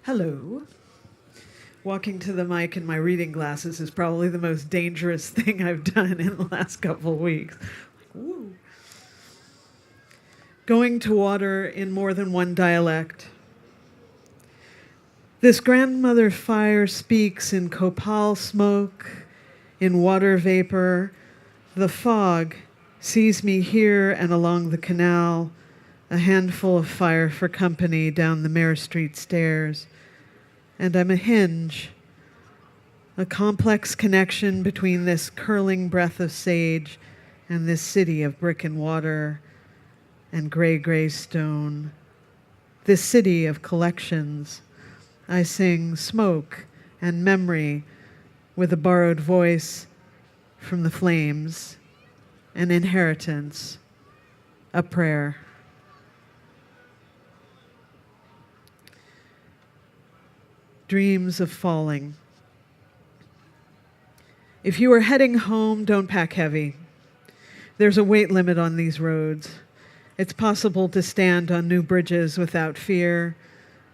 Hello. Walking to the mic in my reading glasses is probably the most dangerous thing I've done in the last couple of weeks. Woo. Going to water in more than one dialect. This grandmother fire speaks in copal smoke, in water vapor. The fog sees me here and along the canal, a handful of fire for company down the Mare Street stairs. And I'm a hinge, a complex connection between this curling breath of sage and this city of brick and water and gray stone. This city of collections. I sing smoke and memory with a borrowed voice from the flames, an inheritance, a prayer. Dreams of falling. If you are heading home, don't pack heavy. There's a weight limit on these roads. It's possible to stand on new bridges without fear.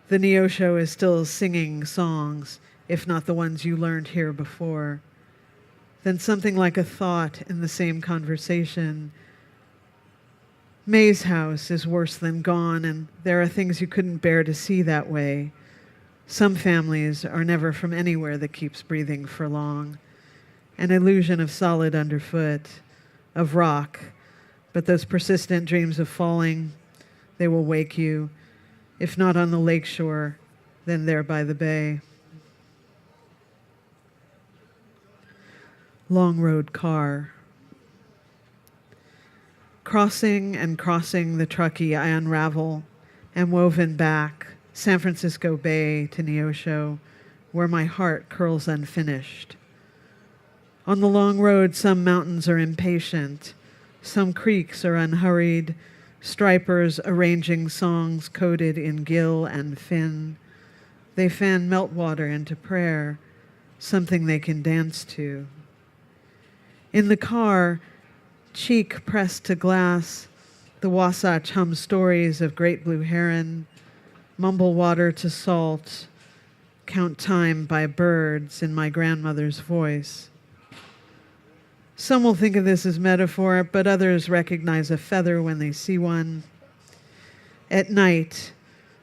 The Neosho is still singing songs, if not the ones you learned here before. Then something like a thought in the same conversation. May's house is worse than gone, and there are things you couldn't bear to see that way. Some families are never from anywhere that keeps breathing for long. An illusion of solid underfoot, of rock, but those persistent dreams of falling, they will wake you, if not on the lakeshore, then there by the bay. Long road car. Crossing and crossing the Truckee, I unravel, am woven back, San Francisco Bay to Neosho, where my heart curls unfinished. On the long road, some mountains are impatient, some creeks are unhurried, stripers arranging songs coded in gill and fin. They fan meltwater into prayer, something they can dance to. In the car, cheek pressed to glass, the Wasatch hum stories of great blue heron, mumble water to salt, count time by birds in my grandmother's voice. Some will think of this as metaphor, but others recognize a feather when they see one. At night,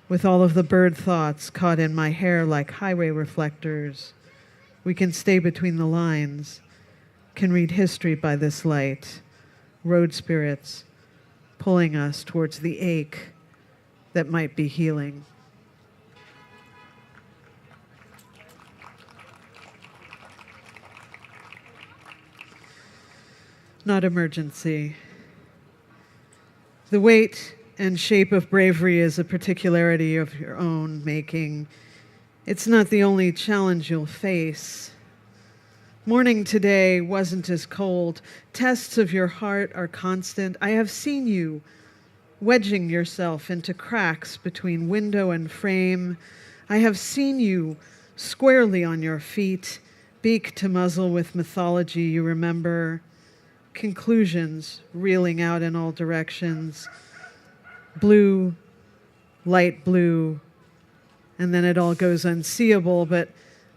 with all of the bird thoughts caught in my hair like highway reflectors, we can stay between the lines, can read history by this light, road spirits pulling us towards the ache that might be healing. Not emergency. The weight and shape of bravery is a particularity of your own making. It's not the only challenge you'll face. Morning today wasn't as cold. Tests of your heart are constant. I have seen you wedging yourself into cracks between window and frame. I have seen you squarely on your feet, beak to muzzle with mythology you remember, conclusions reeling out in all directions, blue, light blue, and then it all goes unseeable. But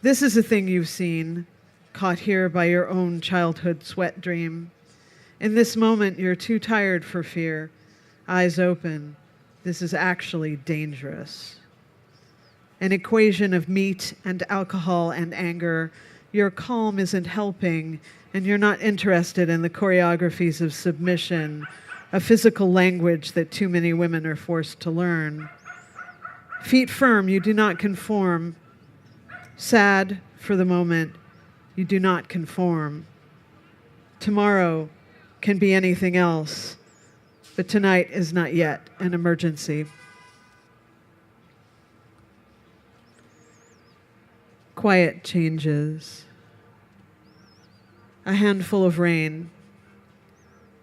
this is a thing you've seen, caught here by your own childhood sweat dream. In this moment, you're too tired for fear. Eyes open. This is actually dangerous. An equation of meat and alcohol and anger. Your calm isn't helping, and you're not interested in the choreographies of submission, a physical language that too many women are forced to learn. Feet firm, you do not conform. Sad for the moment, you do not conform. Tomorrow can be anything else, but tonight is not yet an emergency. Quiet changes. A handful of rain,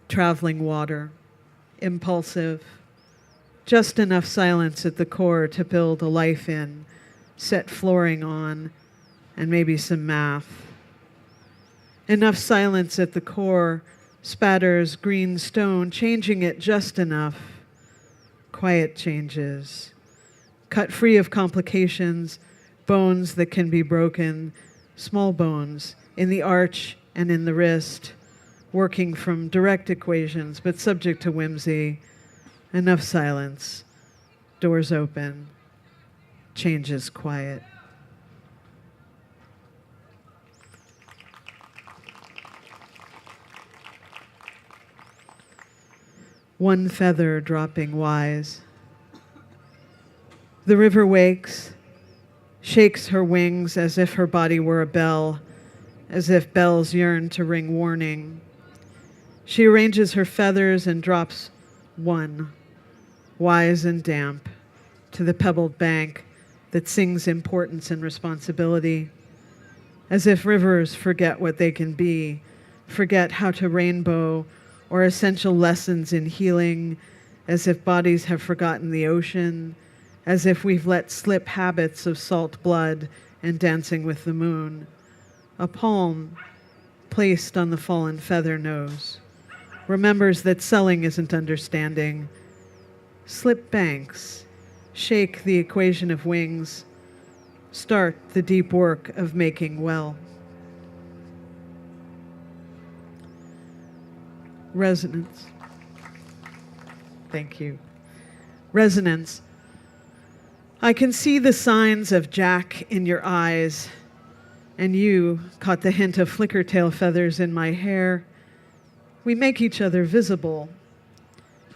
traveling water, impulsive, just enough silence at the core to build a life in, set flooring on, and maybe some math. Enough silence at the core, spatters green stone, changing it just enough. Quiet changes. cut free of complications, bones that can be broken, small bones in the arch and in the wrist, working from direct equations, but subject to whimsy. Enough silence. Doors open. Changes quiet. One feather dropping wise. The river wakes, shakes her wings as if her body were a bell, as if bells yearn to ring warning. She arranges her feathers and drops one, wise and damp, to the pebbled bank that sings importance and responsibility, as if rivers forget what they can be, forget how to rainbow or essential lessons in healing, as if bodies have forgotten the ocean, as if we've let slip habits of salt blood and dancing with the moon. A palm placed on the fallen feather knows, remembers that selling isn't understanding. Slip banks, shake the equation of wings, start the deep work of making well. Resonance. Thank you. Resonance. I can see the signs of Jack in your eyes, and you caught the hint of flicker tail feathers in my hair. We make each other visible.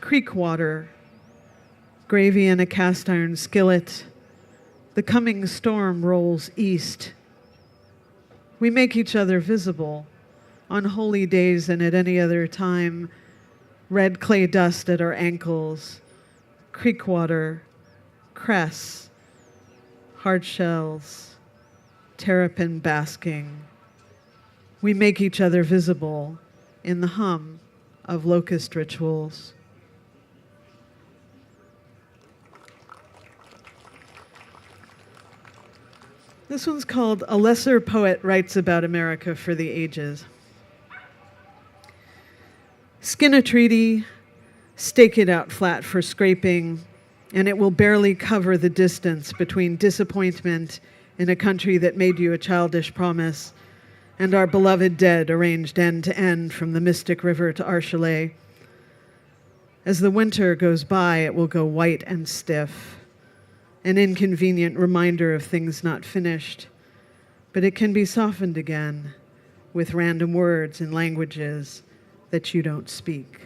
Creek water, gravy in a cast iron skillet. The coming storm rolls east. We make each other visible. On holy days and at any other time, red clay dust at our ankles, creek water, cress, hard shells, terrapin basking. We make each other visible in the hum of locust rituals. This one's called A Lesser Poet Writes About America for the Ages. Skin a treaty, stake it out flat for scraping, and it will barely cover the distance between disappointment in a country that made you a childish promise and our beloved dead arranged end to end from the Mystic River to our chalet. As the winter goes by, it will go white and stiff, an inconvenient reminder of things not finished, but it can be softened again with random words and languages that you don't speak.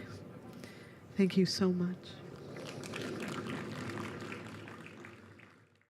Thank you so much.